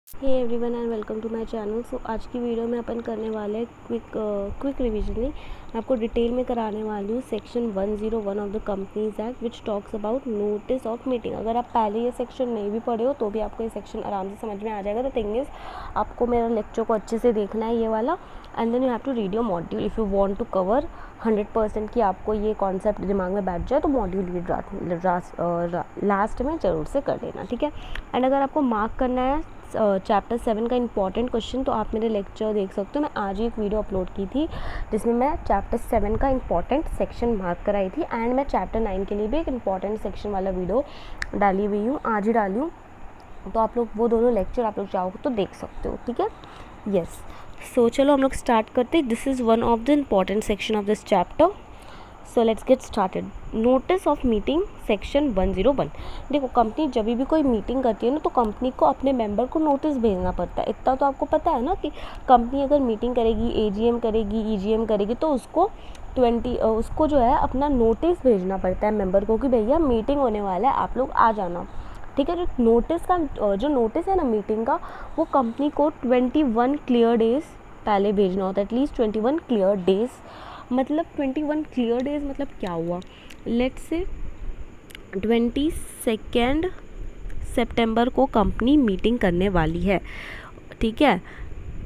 Hey everyone and welcome to my channel. So आज की video में अपन करने वाले हैं क्विक रिवीजन। नहीं, मैं आपको डिटेल में कराने वाली हूँ section 101 of the companies act which talks about notice of meeting. अगर आप पहले ये सेक्शन नहीं भी पढ़े हो तो भी आपको ये सेक्शन आराम से समझ में आ जाएगा। तो थिंग इज, आपको मेरा लेक्चर को अच्छे से देखना है ये वाला, and then you have to read your module if you want to cover 100% कि आपको ये कॉन्सेप्ट दिमाग में बैठ जाए। तो मॉड्यूल रीड लास्ट में ज़रूर से कर लेना, ठीक है। एंड अगर आपको मार्क करना है चैप्टर 7 का इंपॉर्टेंट क्वेश्चन, तो आप मेरे लेक्चर देख सकते हो। मैं आज ही एक वीडियो अपलोड की थी जिसमें मैं चैप्टर 7 का इंपॉर्टेंट सेक्शन मार्क कराई थी, एंड मैं चैप्टर 9 के लिए भी एक इंपॉर्टेंट सेक्शन वाला वीडियो डाली हुई हूँ, आज ही डाली हूँ। तो आप लोग वो दोनों लेक्चर आप लोग चाहो तो देख सकते हो, ठीक है। यस, सो चलो हम लोग स्टार्ट करते हैं। This is one of the important section of this chapter. So let's get started. Notice of meeting section 101। देखो, कंपनी जब भी कोई मीटिंग करती है ना, तो कंपनी को अपने मेंबर को नोटिस भेजना पड़ता है। इतना तो आपको पता है ना कि कंपनी अगर मीटिंग करेगी, एजीएम करेगी, ईजीएम करेगी, तो उसको जो है अपना नोटिस भेजना पड़ता है मेंबर को कि भैया मीटिंग होने वाला है, आप लोग आ जाना, ठीक है। जो नोटिस है ना मीटिंग का, वो कंपनी को 21 क्लियर डेज पहले भेजना होता है। At least 21 clear days. मतलब 21 क्लियर डेज मतलब क्या हुआ, लेट्स से 22 सितंबर को कंपनी मीटिंग करने वाली है, ठीक है।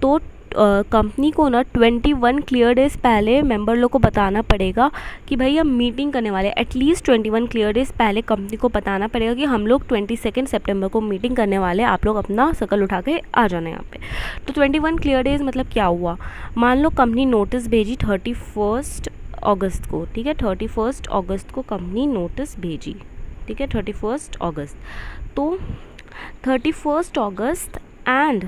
तो कंपनी को ना 21 क्लियर डेज पहले मेंबर लोग को बताना पड़ेगा कि भाई हम मीटिंग करने वाले हैं। एटलीस्ट 21 क्लियर डेज पहले कंपनी को बताना पड़ेगा कि हम लोग 22 सितंबर को मीटिंग करने वाले हैं, आप लोग अपना शकल उठा के आ जाना यहाँ पे। तो 21 क्लियर डेज मतलब क्या हुआ, मान लो कंपनी नोटिस भेजी 31 अगस्त को, ठीक है। 31 अगस्त को कंपनी नोटिस भेजी, ठीक है, 31 अगस्त। तो 31 अगस्त एंड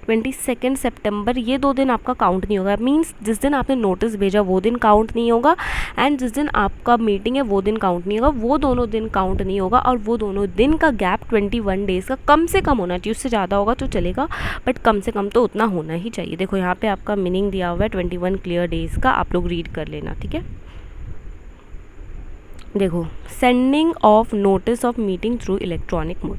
22 सितंबर, ये 2 दिन आपका काउंट नहीं होगा। मींस जिस दिन आपने नोटिस भेजा वो दिन काउंट नहीं होगा, एंड जिस दिन आपका मीटिंग है वो दिन काउंट नहीं होगा। वो दोनों दिन काउंट नहीं होगा, और वो दोनों दिन का गैप 21 डेज़ का कम से कम होना चाहिए। उससे ज़्यादा होगा तो चलेगा, बट कम से कम तो उतना होना ही चाहिए। देखो यहाँ पे आपका मीनिंग दिया हुआ है 21 क्लियर डेज़ का, आप लोग रीड कर लेना, ठीक है। देखो, sending of notice of meeting through electronic mode.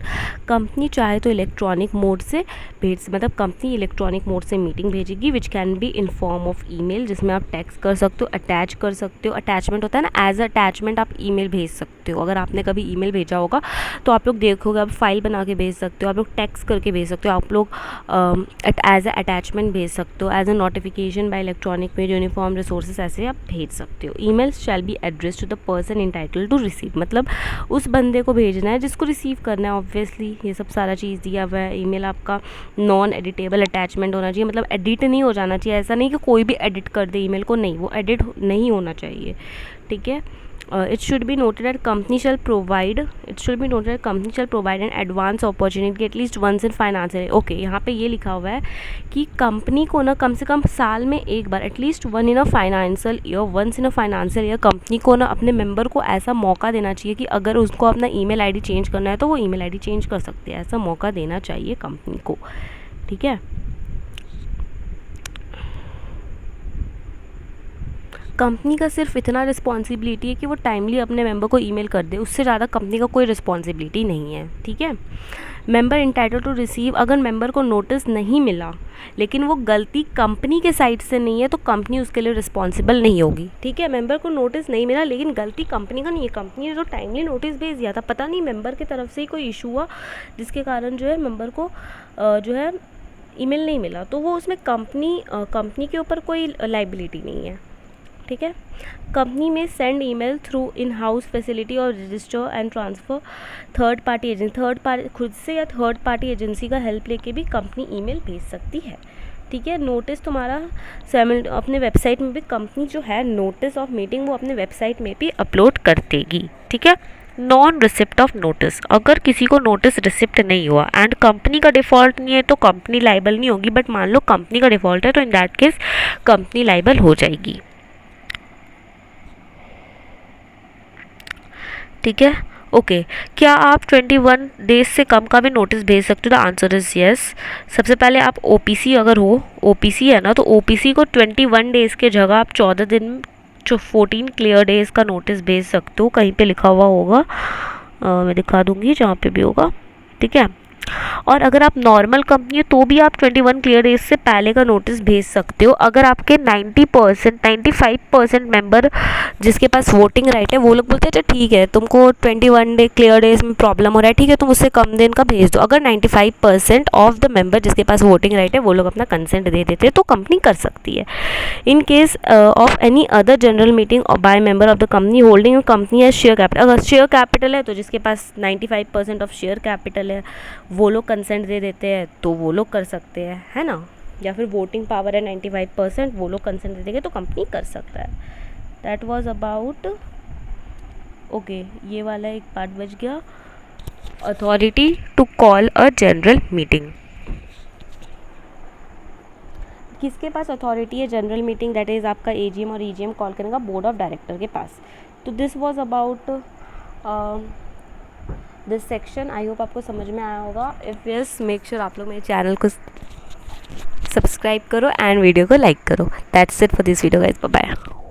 Company चाहे तो इलेक्ट्रॉनिक मोड से मतलब कंपनी इलेक्ट्रॉनिक मोड से मीटिंग भेजेगी, which can be in form of email, जिसमें आप टेक्स्ट कर सकते हो, अटैच कर सकते हो। अटैचमेंट होता है ना, एज अटैचमेंट आप ईमेल भेज सकते हो। अगर आपने कभी ईमेल भेजा होगा तो आप लोग देखोगे, आप फाइल बना के भेज सकते हो, आप लोग टेक्स्ट करके भेज सकते हो, आप लोग एज अटैचमेंट भेज सकते हो, as a notification by electronic mail, uniform resources, ऐसे आप भेज सकते हो। Emails shall be address to the person entitle to receive, मतलब उस बंदे को भेजना है जिसको रिसीव करना है। ऑब्वियसली ये सब सारा चीज़ दिया हुआ है। ईमेल आपका नॉन एडिटेबल अटैचमेंट होना चाहिए, मतलब एडिट नहीं हो जाना चाहिए। ऐसा नहीं कि कोई भी एडिट कर दे ईमेल को, नहीं, वो एडिट नहीं होना चाहिए, ठीक है। It should be noted that company shall provide an advance opportunity at least once in financial year. Okay, यहाँ पे ये लिखा हुआ है कि कंपनी को ना कम से कम साल में एक बार, at least once in a financial year company को ना अपने मेंबर को ऐसा मौका देना चाहिए कि अगर उसको अपना ईमेल आईडी चेंज करना है तो वो ईमेल आईडी चेंज कर सकते हैं। ऐसा मौका देना चाहिए कंपनी को, ठीक है। कंपनी का सिर्फ इतना रिस्पॉन्सिबिलिटी है कि वो टाइमली अपने मेंबर को ईमेल कर दे, उससे ज़्यादा कंपनी का कोई रिस्पॉन्सिबिलिटी नहीं है, ठीक है। मेंबर इंटाइटल टू रिसीव, अगर मेंबर को नोटिस नहीं मिला लेकिन वो गलती कंपनी के साइड से नहीं है तो कंपनी उसके लिए रिस्पॉन्सिबल नहीं होगी, ठीक है। मेंबर को नोटिस नहीं मिला लेकिन गलती कंपनी का नहीं है, कंपनी ने तो टाइमली नोटिस भेज दिया था, पता नहीं मेंबर की तरफ से ही कोई इशू हुआ जिसके कारण जो है मेंबर को जो है ईमेल नहीं मिला, तो वो उसमें कंपनी के ऊपर कोई लाइबिलिटी नहीं है, ठीक है। कंपनी में send email through in house facility और register and transfer third party खुद से या थर्ड पार्टी एजेंसी का हेल्प लेके भी कंपनी ईमेल भेज सकती है, ठीक है। नोटिस तुम्हारा अपने वेबसाइट में भी कंपनी जो है नोटिस ऑफ मीटिंग वो अपने वेबसाइट में भी अपलोड कर देगी, ठीक है। नॉन रिसिप्ट ऑफ नोटिस, अगर किसी को नोटिस रिसिप्ट नहीं हुआ एंड कंपनी का डिफ़ॉल्ट नहीं है तो कंपनी लाइबल नहीं होगी, बट मान लो कंपनी का डिफ़ॉल्ट है तो in that case company liable हो जाएगी, ठीक है। ओके, क्या आप 21 डेज से कम का भी नोटिस भेज सकते हो? The answer is yes. सबसे पहले आप ओपीसी अगर हो, ओपीसी है ना, तो ओपीसी को 21 डेज़ के जगह आप 14 दिन 14 क्लियर डेज़ का नोटिस भेज सकते हो। कहीं पे लिखा हुआ होगा, मैं दिखा दूंगी जहाँ पे भी होगा, ठीक है। और अगर आप नॉर्मल कंपनी है तो भी आप 21 क्लियर डेज से पहले का नोटिस भेज सकते हो। अगर आपके 90% 95% मेंबर जिसके पास वोटिंग राइट है वो लोग बोलते हैं अच्छा ठीक है तुमको 21 डे क्लियर डेज में प्रॉब्लम हो रहा है, ठीक है तुम उससे कम दिन का भेज दो। अगर 95% ऑफ द मेंबर जिसके पास वोटिंग राइट है वो लोग अपना कंसेंट दे देते हैं तो कंपनी कर सकती है। In case of any other general meeting by member of the company holding company है शेयर कैपिटल, अगर शेयर कैपिटल है तो जिसके पास 95% ऑफ शेयर कैपिटल है वो लोग कंसेंट दे देते हैं तो वो लोग कर सकते हैं, है ना। या फिर वोटिंग पावर है 95% वो लोग कंसेंट दे देंगे तो कंपनी कर सकता है। दैट वाज अबाउट ओके, ये वाला एक पार्ट बच गया, authority to call a general meeting. किसके पास अथॉरिटी है जनरल मीटिंग, दैट इज़ आपका एजीएम और ईजीएम कॉल करेगा बोर्ड ऑफ डायरेक्टर के पास। तो this was about this section. I hope आपको समझ में आया होगा। इफ़ यस मेक श्योर आप लोग मेरे चैनल को सब्सक्राइब करो एंड वीडियो को लाइक करो। That's it for this video guys, bye bye.